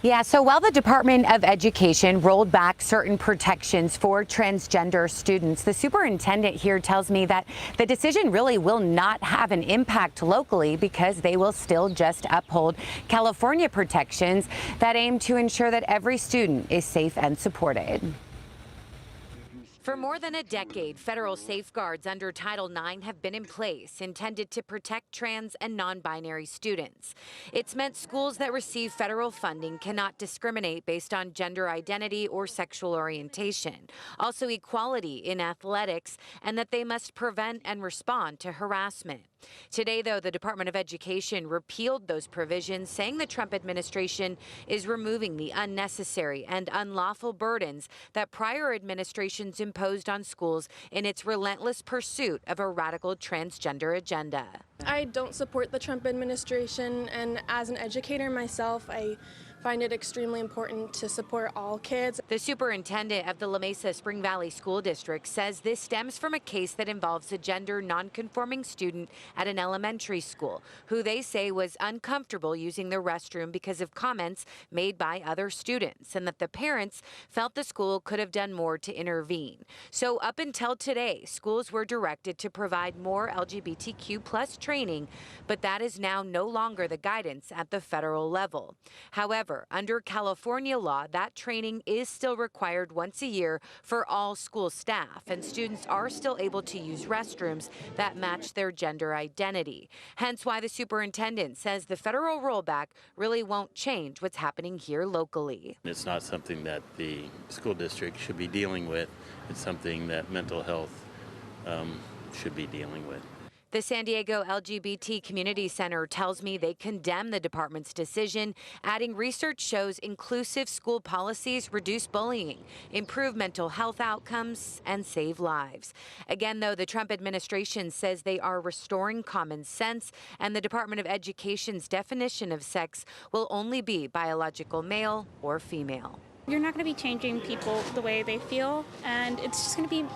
Yeah, so while the Department of Education rolled back certain protections for transgender students, the superintendent here tells me that the decision really will not have an impact locally because they will still just uphold California protections that aim to ensure that every student is safe and supported. For more than a decade, federal safeguards under Title IX have been in place, intended to protect trans and non-binary students. It's meant schools that receive federal funding cannot discriminate based on gender identity or sexual orientation. Also, equality in athletics, and that they must prevent and respond to harassment. Today, though, the Department of Education repealed those provisions, saying the Trump administration is removing the unnecessary and unlawful burdens that prior administrations imposed on schools in its relentless pursuit of a radical transgender agenda. I don't support the Trump administration, and as an educator myself, I find it extremely important to support all kids. The superintendent of the Mesa Spring Valley School District says this stems from a case that involves a gender nonconforming student at an elementary school who they say was uncomfortable using the restroom because of comments made by other students, and that the parents felt the school could have done more to intervene. So up until today, schools were directed to provide more LGBTQ+ training, but that is now no longer the guidance at the federal level. However, under California law, that training is still required once a year for all school staff, and students are still able to use restrooms that match their gender identity. Hence why the superintendent says the federal rollback really won't change what's happening here locally. It's not something that the school district should be dealing with. It's something that mental health should be dealing with. The San Diego LGBT Community Center tells me they condemn the department's decision, adding research shows inclusive school policies reduce bullying, improve mental health outcomes, and save lives. Again, though, the Trump administration says they are restoring common sense, and the Department of Education's definition of sex will only be biological male or female. You're not going to be changing people the way they feel, and it's just going to be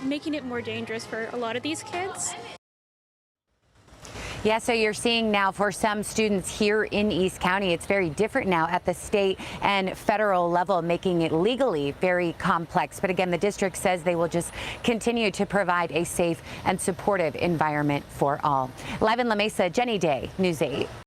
making it more dangerous for a lot of these kids. Yeah, so you're seeing now for some students here in East County, it's very different now at the state and federal level, making it legally very complex. But again, the district says they will just continue to provide a safe and supportive environment for all. Live in La Mesa, Jenny Day, News 8.